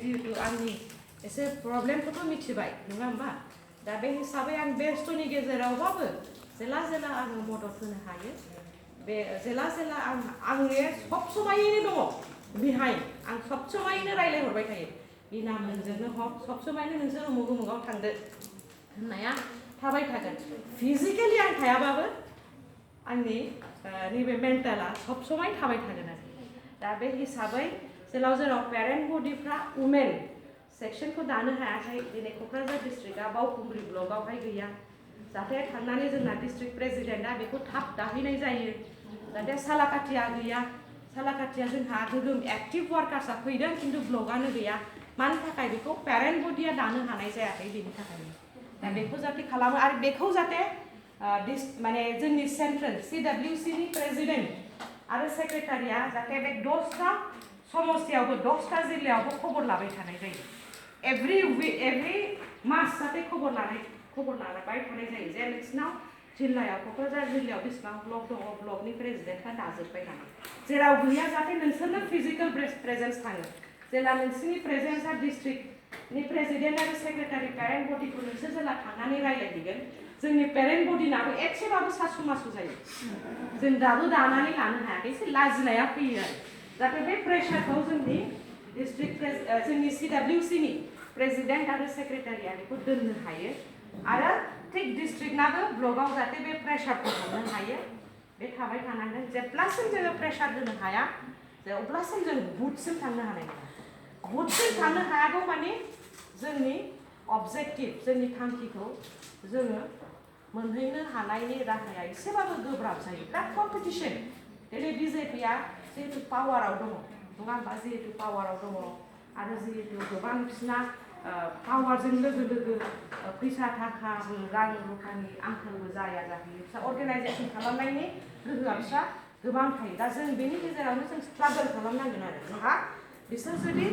जिहेतु आंनि एसे प्रब्लेमखौथ' मिथिबाय नङा होमबा दा बे हिसाबै आं बेस्थ'नि गेजेरावबाबो जेला जेला आङो मदद होनो हायो बे जेला जेला आंनि सब समायैनो दङ बेहाय आं सब समायैनो रायलायहरबाय थायो बिना नोंजोंनो हक सब समायनो नोंसोर उमुग उमुगाव थांदो होननाया थाबाय थागोन फिजिकेलि आं थायाबाबो आंनि नैबे मेन्टेला सब समाय थाबाय थागोन आरो दा बे हिसाबै जेराव जेराव पेरेन्ट बडिफ्रा वुमेन सेक्सनखौ दानो हायाखै दिनै क'क्राझार डिस्ट्रिक्टआ बावखुंग्रि ब्लकआवहाय गैया जाहाथे थांनानै जोंना डिस्ट्रिक्ट प्रेसिडेन्टआ बेखौ थाब दाहैनाय जायो जाहाथे सालाकाटिया गैया सालाकाटिया जोंहा गोगोम एक्टिभ वार्कार्सआ फैदों खिन्थु ब्लकआनो गैया मानि थाखाय बेखौ पेरेन्ट बडिया दानो हानाय जायाखै बेनि थाखायनो दा बेखौ जाहाथे खालामो आरो बेखौ जाहाथे माने जोंनि सेन्ट्रेल CWCनि प्रेसिडेन्ट आरो सेक्रेटारिया जाहाथे बे 10टा समस्तियावबो 10टा जिल्लायावबो खबर लाबाय थानाय जायो एभ्रि मास जाहाथे खबर लाबाय थानाय जायो जे नोंसिनाव जिल्लायाव क'क्राझार जिल्लायाव बेसेबां ब्लक दङ ब्लकनि प्रेसिडेन्टआ दाजोब्बाय नामा जेराव गैया जाहाथे नोंसोरनो फिजिकेल प्रेजेन्स थाङो जेला नोंसिनि प्रेजेन्सआ डिस्ट्रिक्टनि प्रेसिडेन्ट आरो सेक्रेटारि पेरेन्ट बडिखौ नोंसोर जेला थांनानै रायलायहैगोन जोंनि पेरेन्ट बडिनाबो एसेबाबो सासु मासु जायो जों दाबो दानानै लानो हायाखै एसे लाजिनाया फैयो आरो जाहाथे बे प्रेसारखौ जोंनि डिस्ट्रिक्ट जोंनि CWCनि प्रेसिडेन्ट आरो सेक्रेटारिया बेखौ दोननो हायो आरो थिक डिस्ट्रिक्टनाबो ब्लकआव जाहाथे बे प्रेसारखौ मोननो हायो बे थाबाय थानांगोन जेब्लासिम जोङो प्रेसार होनो हाया अब्लासिम जों बुथसिम थांनो हानाय नङा बुथसिम थांनो हायागौ माने जोंनि अबजेक्टिभ जोंनि थांखिखौ जोङो मोनहैनो हानायनि राहाया एसेबाबो गोब्राब जायो बिराद कम्पिटिसन दिनै BJPआ जिहेतु पावाराव दङ नङा होमबा जिहेतु पावाराव दङ आरो जिहेतु गोबां बिसिना पावारजों लोगो लोगो फैसा थाखाबो रां रुफानि आंखालबो जाया जाहैयो बिस्रा अर्गानाइजेसन खालामनायनि गोहोआ बिस्रा गोबां थायो दा जों बेनि गेजेरावनो जों स्ट्रागल खालामनांगोन आरो जोंहा बिसोर जुदि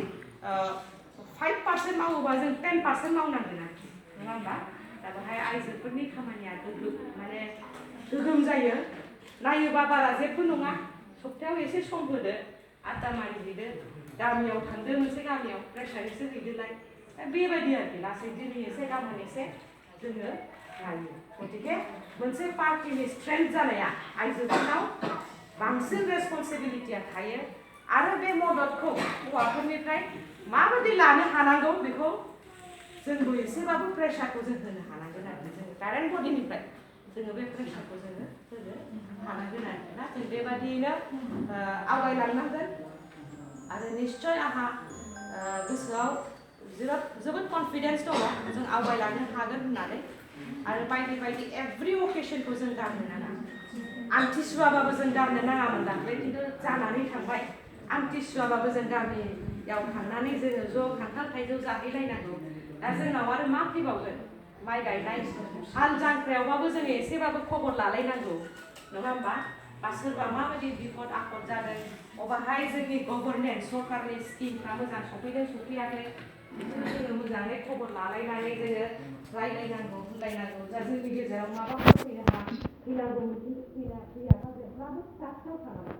5% मावोबा जों 10% मावनांगोन आरोखि नङा होमबा दा बेहाय आइजोफोरनि खामानिया माने गोगोम जायो नायोबा बारा जेबो नङा सप्तायाव एसे सम होदो आटा मारिहैदो गामियाव थांदो मोनसे गामियाव प्रेसार एसे हैदोलाय दा बेबायदि आरोखि लासै दिनै एसे गाबोन एसे जोङो हायो गतिके मोनसे पार्टिनि स्ट्रेंथ जानाया आइजोफोरनाव बांसिन रेसपन्सिबिलिटिया थायो आरो बे मददखौ हौवाफोरनिफ्राय माबायदि लानो हानांगौ बेखौ जोंबो एसेबाबो प्रेसारखौ जों होनो हानांगोन आरो जों पेरेन्ट बडिनिफ्राय जोङो बे प्रेसारखौ जोङो होनो हानांगोन आरो ना जों बेबादियैनो आवगायलांनांगोन आरो निश्चय आंहा गोसोआव जोबोद कनफिडेन्स दङ जों आवगायलांनो हागोन होननानै आरो बायदि बायदि एभ्रि अकेशनखौ जों गारनो नाङा आमथिसुवाबाबो जों गारनो नाङामोन दाख्लै खिन्थु जानानै थांबाय आमथिसुवाबाबो जों गामियाव थांनानै जोङो ज' खान्थाल थाइजौ जाहैलायनांगौ दा जोंनाव आरो मा फैबावगोन माइ गायनाय हाल जांख्रायावबाबो जोङो एसेबाबो खबर लालायनांगौ नङा होमबा बा सोरबा माबायदि बिपद आफद जादों अबाहाय जोंनि गभर्नमेन्ट सरकारनि स्किमफ्रा मोजां सफैदों सफैयाखै बेखौ जोङो मोजाङै खबर लालायनानै जोङो रायलायनांगौ होनलायनांगौ दा जोंनि गेजेराव माबाफोर फैनांगौ फैयाबा जेब्लाबो फिसा फिसा खालामो